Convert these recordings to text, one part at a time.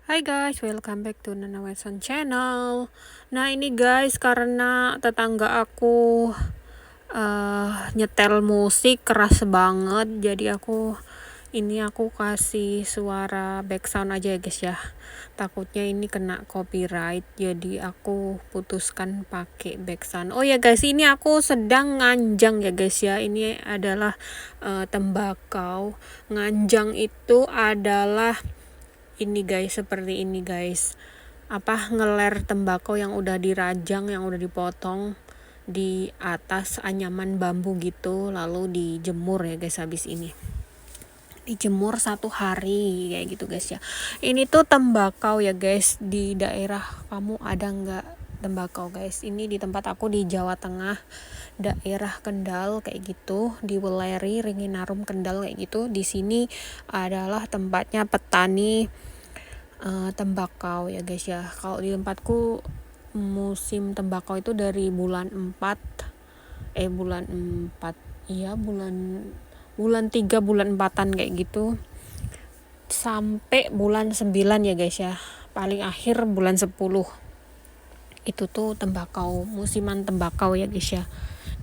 Hai guys, welcome back to Nana Wilson channel. Nah ini guys, karena tetangga aku nyetel musik keras banget, jadi aku kasih suara background aja ya guys ya. Takutnya ini kena copyright, jadi aku putuskan pakai background. Oh ya guys, ini aku sedang nganjang ya guys ya. Ini adalah tembakau. Nganjang itu adalah ini guys, seperti ini guys, ngeler tembakau yang udah dirajang, yang udah dipotong di atas anyaman bambu gitu, lalu dijemur ya guys. Habis ini dijemur 1 hari kayak gitu guys ya. Ini tuh tembakau ya guys. Di daerah kamu ada nggak tembakau guys? Ini di tempat aku di Jawa Tengah, daerah Kendal kayak gitu, di Weleri, Ringinarum, Kendal kayak gitu. Di sini adalah tempatnya petani tembakau ya guys ya. Kalau di tempatku musim tembakau itu dari bulan 3 bulan 4an kayak gitu sampai bulan 9 ya guys ya. Paling akhir bulan 10 itu tuh tembakau, musiman tembakau ya guys ya.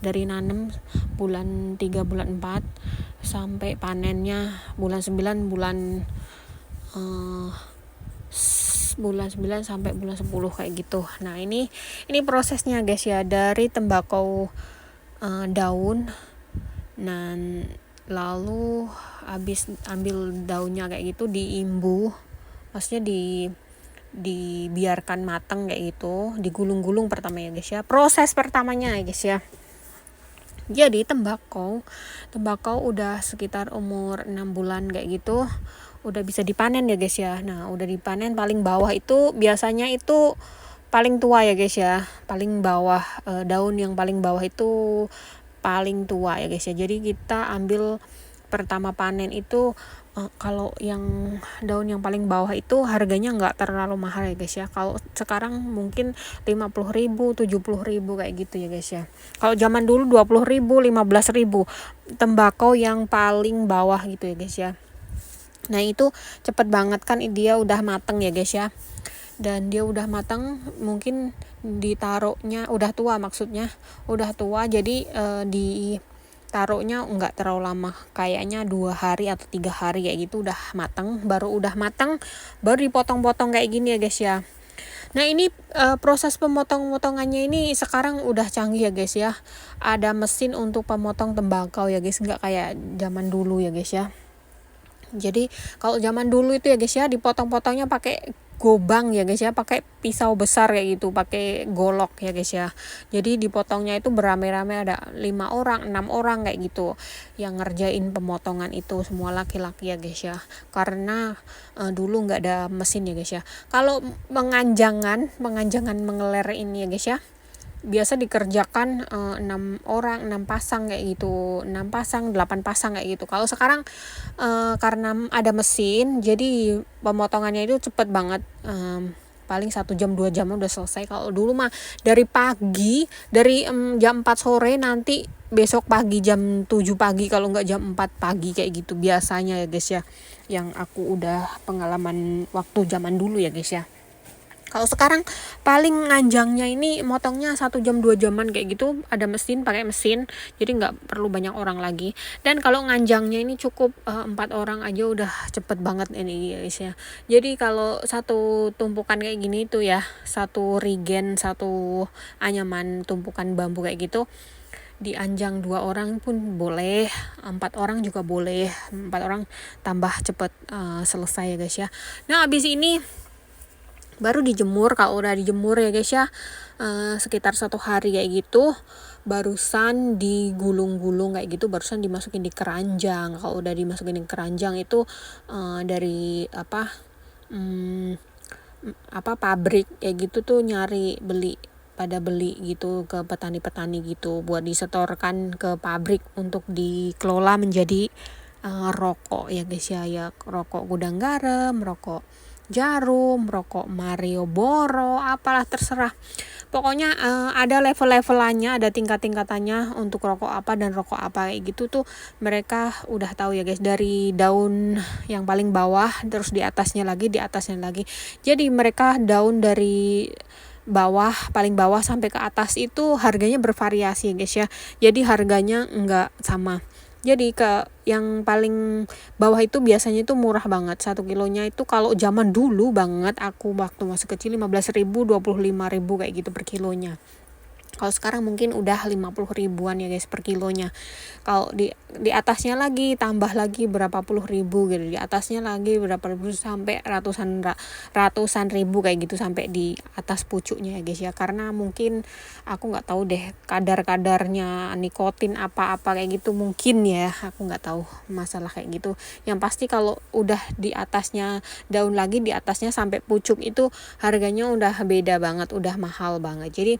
Dari nanem bulan 3 bulan 4 sampai panennya bulan 9 sampai bulan 10 kayak gitu. Nah, ini prosesnya guys ya, dari tembakau daun, dan lalu habis ambil daunnya kayak gitu diimbu. Maksudnya dibiarkan matang kayak gitu, digulung-gulung pertama ya guys ya. Proses pertamanya ya guys ya. Jadi tembakau udah sekitar umur 6 bulan kayak gitu udah bisa dipanen ya guys ya. Nah, udah dipanen paling bawah itu biasanya itu paling tua ya guys ya. Paling bawah, daun yang paling bawah itu paling tua ya guys ya. Jadi kita ambil pertama panen itu kalau yang daun yang paling bawah itu harganya nggak terlalu mahal ya guys ya. Kalau sekarang mungkin 50.000, 70.000 kayak gitu ya guys ya. Kalau zaman dulu 20.000, 15.000 tembakau yang paling bawah gitu ya guys ya. Nah, itu cepet banget kan, dia udah mateng ya guys ya. Dan dia udah matang, mungkin ditaruhnya udah tua, maksudnya udah tua, jadi ditaruhnya nggak terlalu lama, kayaknya 2 hari atau 3 hari kayak gitu udah matang. Baru dipotong-potong kayak gini ya guys ya. Nah, ini proses pemotong-potongannya ini sekarang udah canggih ya guys ya. Ada mesin untuk pemotong tembakau ya guys, nggak kayak zaman dulu ya guys ya. Jadi kalau zaman dulu itu ya guys ya, dipotong-potongnya pakai gobang ya guys ya, pakai pisau besar kayak gitu, pakai golok ya guys ya. Jadi dipotongnya itu beramai-ramai, ada 5 orang, 6 orang kayak gitu yang ngerjain pemotongan itu, semua laki-laki ya guys ya. Karena dulu nggak ada mesin ya guys ya. Kalau menganjangan mengeler ini ya guys ya, biasa dikerjakan 6 orang, 6 pasang kayak gitu, 6 pasang, 8 pasang kayak gitu. Kalau sekarang karena ada mesin, jadi pemotongannya itu cepet banget, paling 1 jam 2 jam udah selesai. Kalau dulu mah dari pagi, dari jam 4 sore, nanti besok pagi jam 7 pagi, kalau enggak jam 4 pagi kayak gitu biasanya ya guys ya, yang aku udah pengalaman waktu zaman dulu ya guys ya. Kalau sekarang paling nganjangnya ini motongnya 1 jam 2 jaman kayak gitu, ada mesin, pakai mesin, jadi nggak perlu banyak orang lagi. Dan kalau nganjangnya ini cukup 4 orang aja udah cepet banget ini guys ya. Jadi kalau satu tumpukan kayak gini tuh ya, satu rigen, satu anyaman tumpukan bambu kayak gitu, dianjang 2 orang pun boleh, 4 orang juga boleh, 4 orang tambah cepet selesai ya guys ya. Nah, habis ini baru dijemur. Kalau udah dijemur ya guys ya, sekitar 1 hari kayak gitu, barusan digulung-gulung kayak gitu, barusan dimasukin di keranjang. Kalau udah dimasukin di keranjang itu dari pabrik kayak gitu tuh pada beli gitu ke petani-petani gitu, buat disetorkan ke pabrik untuk dikelola menjadi rokok ya guys ya, rokok gudang garam, rokok Jarum, rokok Marlboro, apalah terserah. Pokoknya ada level-levelannya, ada tingkat-tingkatannya untuk rokok apa dan rokok apa kayak gitu tuh mereka udah tahu ya guys, dari daun yang paling bawah terus di atasnya lagi, di atasnya lagi. Jadi mereka daun dari bawah, paling bawah sampai ke atas itu harganya bervariasi ya guys ya. Jadi harganya enggak sama. Jadi ke yang paling bawah itu biasanya itu murah banget. 1 kilonya itu kalau zaman dulu banget aku waktu masih kecil 15.000, 25.000 kayak gitu per kilonya. Kalau sekarang mungkin udah 50 ribuan ya guys per kilonya. Kalau di atasnya lagi tambah lagi berapa puluh ribu gitu. Di atasnya lagi berapa ribu sampai ratusan ribu kayak gitu sampai di atas pucuknya ya guys ya. Karena mungkin aku nggak tahu deh kadar-kadarnya nikotin apa-apa kayak gitu mungkin ya. Aku nggak tahu masalah kayak gitu. Yang pasti kalau udah di atasnya daun lagi, di atasnya sampai pucuk itu harganya udah beda banget, udah mahal banget. Jadi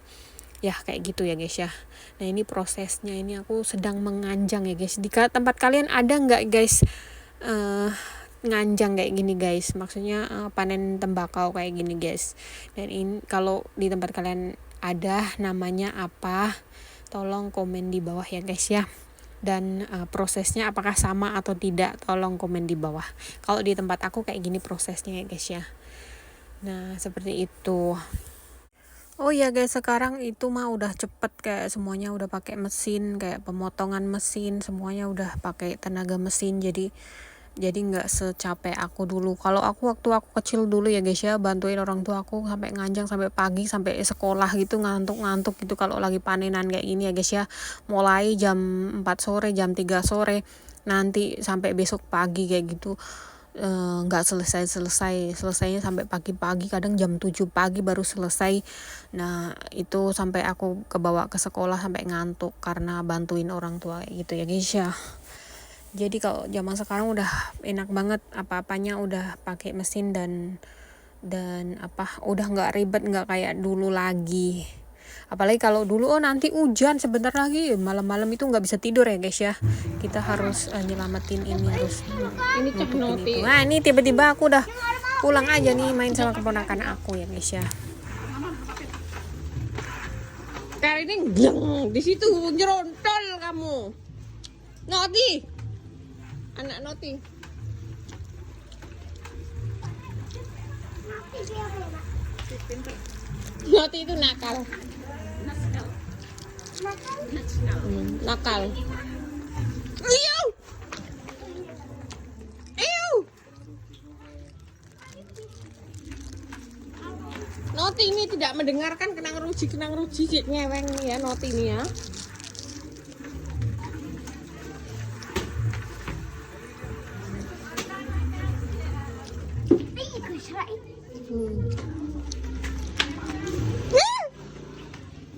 ya kayak gitu ya guys ya. Nah ini prosesnya, ini aku sedang menganjang ya guys. Di tempat kalian ada nggak guys nganjang kayak gini guys, maksudnya panen tembakau kayak gini guys. Dan ini kalau di tempat kalian ada namanya apa, tolong komen di bawah ya guys ya. Dan prosesnya apakah sama atau tidak, tolong komen di bawah. Kalau di tempat aku kayak gini prosesnya ya guys ya. Nah seperti itu. Oh ya guys, sekarang itu mah udah cepet, kayak semuanya udah pakai mesin, kayak pemotongan mesin semuanya udah pakai tenaga mesin. Jadi nggak secapek aku dulu. Kalau waktu aku kecil dulu ya guys ya, bantuin orang tua aku sampai nganjang sampai pagi, sampai sekolah gitu, ngantuk gitu kalau lagi panenan kayak gini ya guys ya. Mulai jam 4 sore, jam 3 sore, nanti sampai besok pagi kayak gitu. Nggak selesainya sampai pagi-pagi, kadang jam 7 pagi baru selesai. Nah itu sampai aku kebawa ke sekolah sampai ngantuk karena bantuin orang tua kayak gitu ya guys ya. Jadi kalau zaman sekarang udah enak banget, apa-apanya udah pakai mesin dan udah nggak ribet, nggak kayak dulu lagi. Apalagi kalau dulu nanti hujan sebentar lagi, malam-malam itu nggak bisa tidur ya guys ya. Kita harus nyelamatin ini, harus nutupin itu. Nah ini tiba-tiba aku udah pulang aja nih main sama keponakan aku ya guys ya. Kali ini gleng di situ nyerontol kamu. Noti. Anak Noti. Noti itu nakal. Nakal. Iu. Iu. Noti ini tidak mendengarkan, kenang ruji ngeweng ya Noti ini ya.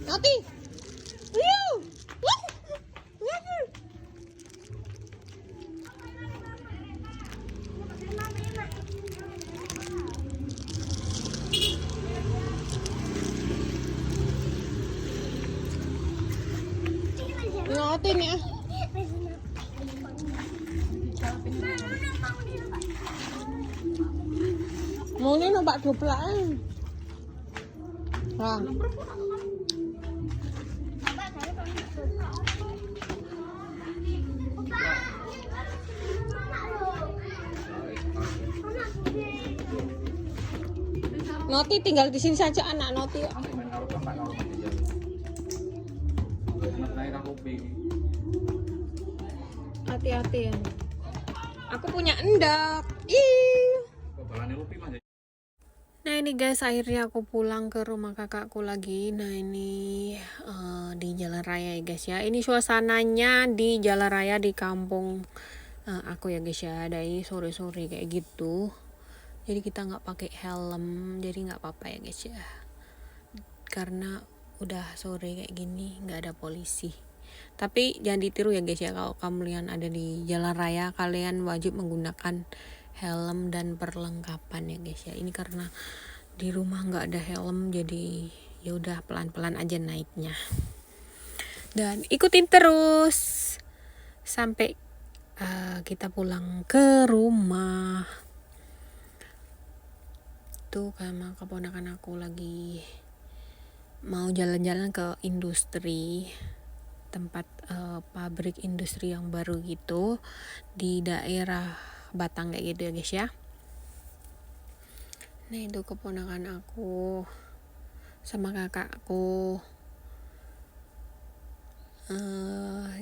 Noti. Noti nih ah. Mau nih numpak doplakan. Nah. Noti tinggal di sini saja anak Noti. Hati-hati ya. Aku punya endak. Ih. Nah ini guys, akhirnya aku pulang ke rumah kakakku lagi. Nah ini di jalan raya ya guys ya. Ini suasananya di jalan raya di kampung aku ya guys ya. Dari sore-sore kayak gitu. Jadi kita nggak pakai helm, jadi nggak apa-apa ya guys ya. Karena udah sore kayak gini, nggak ada polisi. Tapi jangan ditiru ya guys ya, kalau kamu ada di jalan raya, kalian wajib menggunakan helm dan perlengkapan ya guys ya. Ini karena di rumah nggak ada helm, jadi ya udah pelan-pelan aja naiknya. Dan ikutin terus sampai kita pulang ke rumah. itu karena keponakan aku lagi mau jalan-jalan ke industri, tempat pabrik industri yang baru gitu di daerah Batang kayak gitu ya guys ya. Nah itu keponakan aku sama kakakku.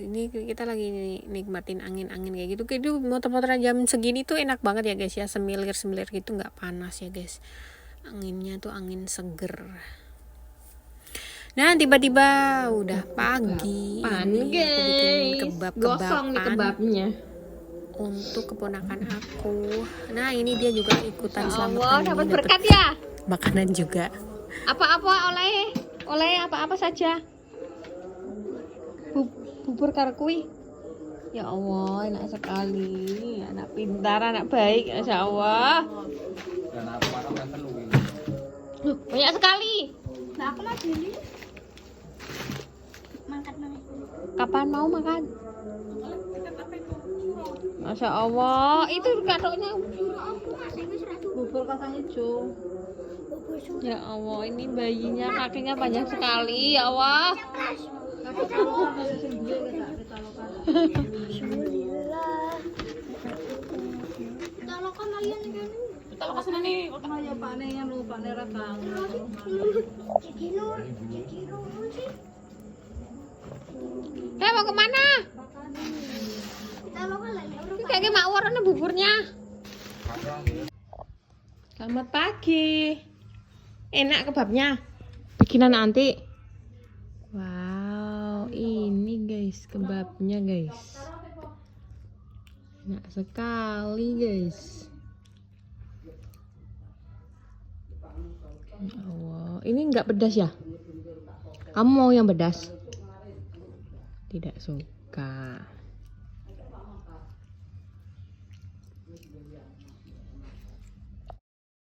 Ini kita lagi nikmatin angin-angin kayak gitu. Kayak motor-motor jam segini tuh enak banget ya guys ya, semilir-semilir gitu, nggak panas ya guys. Anginnya tuh angin seger. Nah tiba-tiba udah pagi. Ini aku bikin gosong nih kebabnya. untuk keponakan aku. Nah ini dia juga ikutan selamat Allah, dapat berkat ya. makanan juga. Apa-apa oleh apa-apa saja. Bubur karkui. Ya Allah, enak sekali. Anak pintar, anak baik, Masya Allah. Banyak sekali. Nah, aku mau beli. Makan mana? Kapan mau makan? Masya Allah, itu katoknya bubur kacang hijau. Ya Allah, ini bayinya kakinya panjang sekali, ya Allah. Talokan kalian kan? Talokan sana nih. Jadi Mau kemana? talokan lah ya. Kayak mak warna buburnya. Selamat pagi. Enak kebabnya. Bikinan nanti. Wow, ini guys kebabnya guys. Enak sekali guys. Ya Allah, ini enggak pedas ya? Kamu mau yang pedas? Tidak suka.